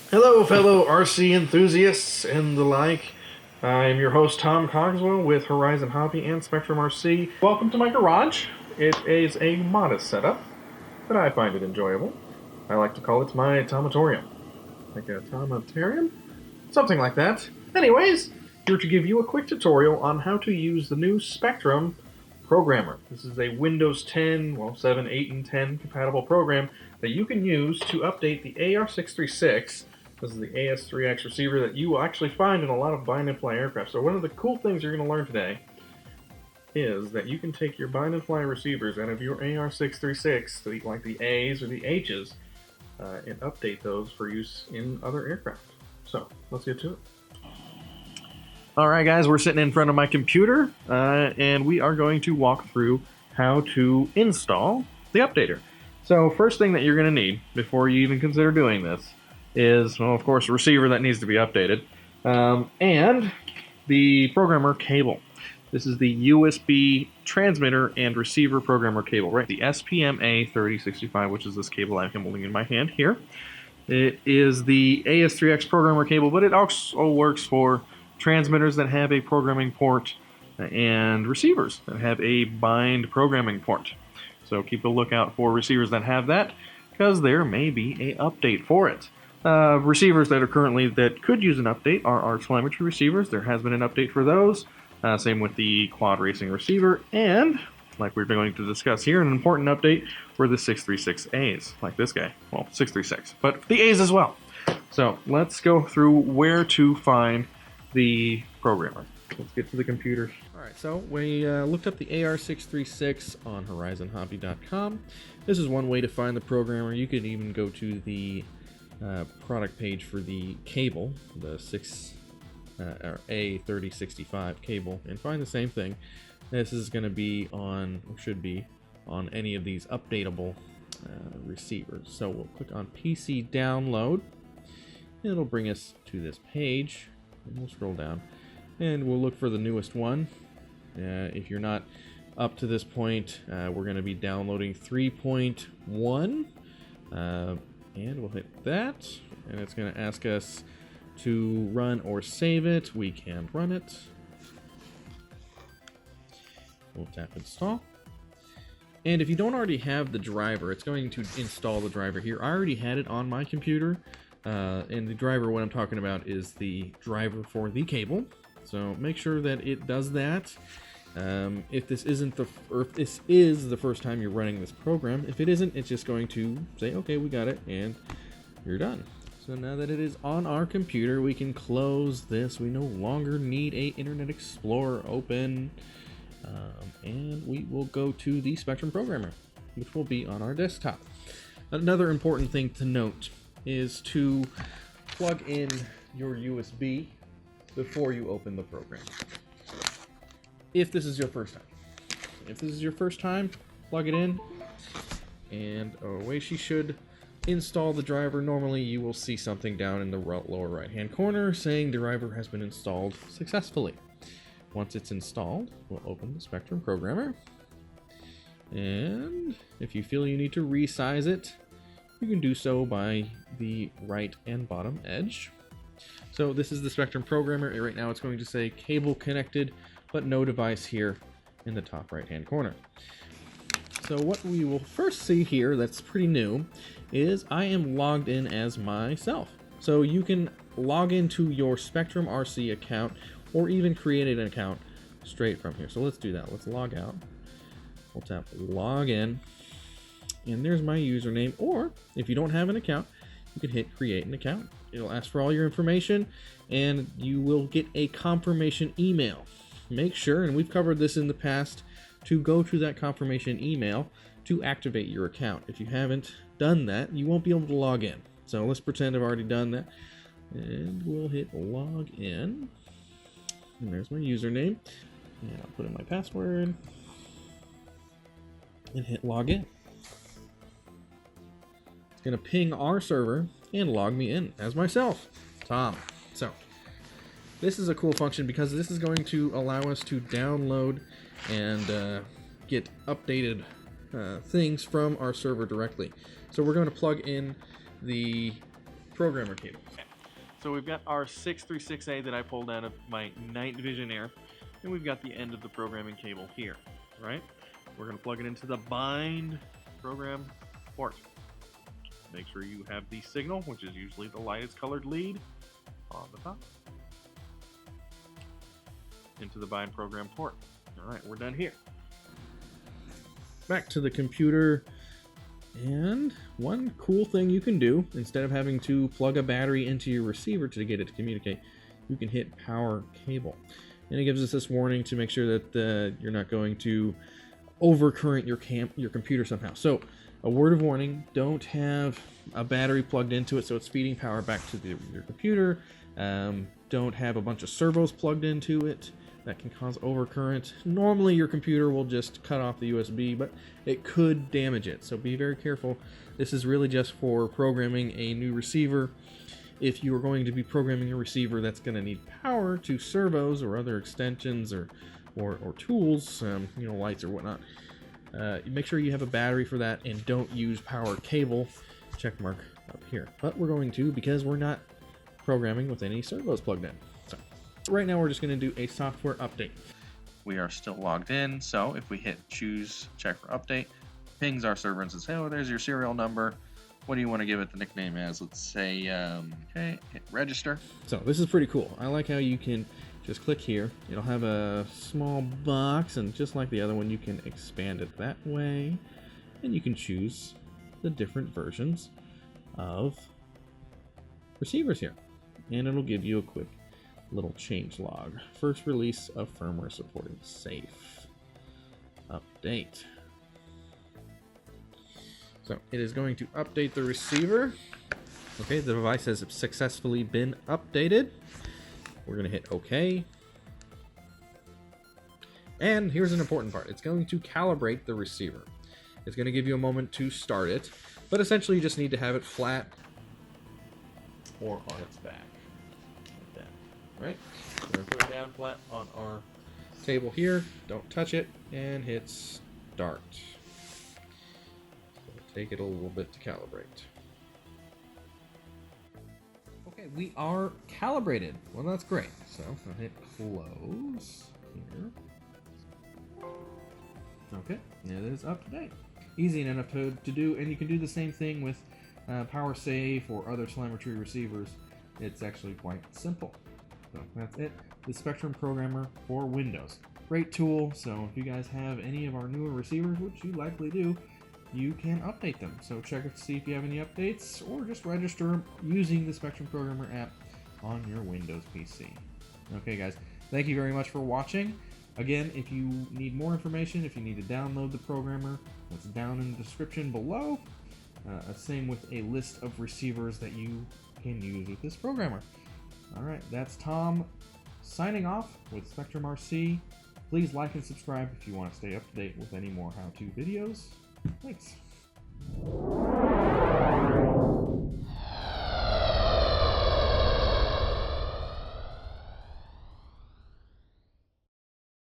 Hello, fellow RC enthusiasts and the like. I'm your host, Tom Cogswell, with Horizon Hobby and Spektrum RC. Welcome to my garage. It is a modest setup, but I find it enjoyable. I like to call it my Tomatorium. Like a Tomatarium? Something like that. Anyways, here to give you a quick tutorial on how to use the new Spektrum Programmer. This is a Windows 10, 7, 8, and 10 compatible program that you can use to update the AR636. This is the AS3X receiver that you will actually find in a lot of bind and fly aircraft. So one of the cool things you're going to learn today is that you can take your bind and fly receivers out of your AR636, like the A's or the H's, and update those for use in other aircraft. So let's get to it. Alright guys, we're sitting in front of my computer, and we are going to walk through how to install the updater. So first thing that you're going to need before you even consider doing this is, well, of course, a receiver that needs to be updated, and the programmer cable. This is the USB transmitter and receiver programmer cable, right? The SPMA3065, which is this cable I'm holding in my hand here. It is the AS3X programmer cable, but it also works for transmitters that have a programming port and receivers that have a bind programming port. So keep a lookout for receivers that have that, because there may be an update for it. Receivers that are currently that could use an update are our telemetry receivers. There has been an update for those. Same with the quad racing receiver, and like we're going to discuss here, an important update for the 636As, like this guy. Well, 636, but the A's as well. So let's go through where to find the programmer. Let's get to the computer. Alright, so we looked up the AR636 on horizonhobby.com. This is one way to find the programmer. You could even go to the product page for the cable, the A3065 cable, and find the same thing. This is going to be on, or should be, on any of these updatable receivers. So we'll click on PC download, and it'll bring us to this page. And we'll scroll down and we'll look for the newest one. If you're not up to this point, we're going to be downloading 3.1, and we'll hit that, and it's going to ask us to run or save it. We can run it. We'll tap install. And if you don't already have the driver, it's going to install the driver here. I already had it on my computer. And the driver, what I'm talking about, is the driver for the cable. So make sure that it does that. If this is the first time you're running this program, if it isn't, it's just going to say, okay, we got it, and you're done. So now that it is on our computer, we can close this. We no longer need a Internet Explorer open, and we will go to the Spektrum Programmer, which will be on our desktop. Another important thing to note is to plug in your USB before you open the program. If this is your first time. If this is your first time, plug it in, and away she should install the driver. Normally you will see something down in the lower right hand corner saying the driver has been installed successfully. Once it's installed, we'll open the Spektrum Programmer, and if you feel you need to resize it, you can do so by the right and bottom edge. So this is the Spektrum Programmer. Right now it's going to say cable connected, but no device here in the top right hand corner. So what we will first see here that's pretty new is I am logged in as myself. So you can log into your Spektrum RC account or even create an account straight from here. So let's do that. Let's log out. We'll tap log in. And there's my username, or if you don't have an account, you can hit create an account. It'll ask for all your information, and you will get a confirmation email. Make sure, and we've covered this in the past, to go to that confirmation email to activate your account. If you haven't done that, you won't be able to log in. So let's pretend I've already done that, and we'll hit log in. And there's my username, and I'll put in my password, and hit log in. Going to ping our server and log me in as myself, Tom. So this is a cool function because this is going to allow us to download and get updated things from our server directly. So we're going to plug in the programmer cable. So we've got our 636A that I pulled out of my night vision air, and we've got the end of the programming cable here, right? We're going to plug it into the bind program port. Make sure you have the signal, which is usually the lightest colored lead, on the top. Into the bind program port. Alright, we're done here. Back to the computer. And one cool thing you can do, instead of having to plug a battery into your receiver to get it to communicate, you can hit power cable. And it gives us this warning to make sure that you're not going to overcurrent your computer somehow. So, a word of warning, don't have a battery plugged into it so it's feeding power back to your computer. Don't have a bunch of servos plugged into it. That can cause overcurrent. Normally your computer will just cut off the USB, but it could damage it, so be very careful. This is really just for programming a new receiver. If you are going to be programming a receiver that's going to need power to servos or other extensions or tools, lights or whatnot, make sure you have a battery for that and don't use power cable. Check mark up here. But we're going to, because we're not programming with any servos plugged in. So right now we're just going to do a software update. We are still logged in, so if we hit choose check for update, pings our server and says, oh, there's your serial number. What do you want to give it the nickname as? Let's say, okay, hit register. So this is pretty cool. I like how you can just click here. It'll have a small box, and just like the other one, you can expand it that way. And you can choose the different versions of receivers here. And it'll give you a quick little change log. First release of firmware supporting safe. Update. So it is going to update the receiver. Okay, the device has successfully been updated. We're going to hit OK. And here's an important part. It's going to calibrate the receiver. It's going to give you a moment to start it, but essentially you just need to have it flat or on its back. Like that. Right? We're going to put it down flat on our table here. Don't touch it, and hit start. Take it a little bit to calibrate. Okay, we are calibrated. Well, that's great. So I'll hit close here. Okay, it is up to date. Easy enough to do, and you can do the same thing with Powersafe or other telemetry receivers. It's actually quite simple. So that's it. The Spektrum Programmer for Windows. Great tool. So if you guys have any of our newer receivers, which you likely do, you can update them. So check to see if you have any updates, or just register using the Spektrum Programmer app on your Windows PC. Okay guys, thank you very much for watching. Again, if you need more information, if you need to download the programmer, that's down in the description below. Same with a list of receivers that you can use with this programmer. Alright, that's Tom signing off with Spektrum RC. Please like and subscribe if you want to stay up to date with any more how-to videos. Thanks.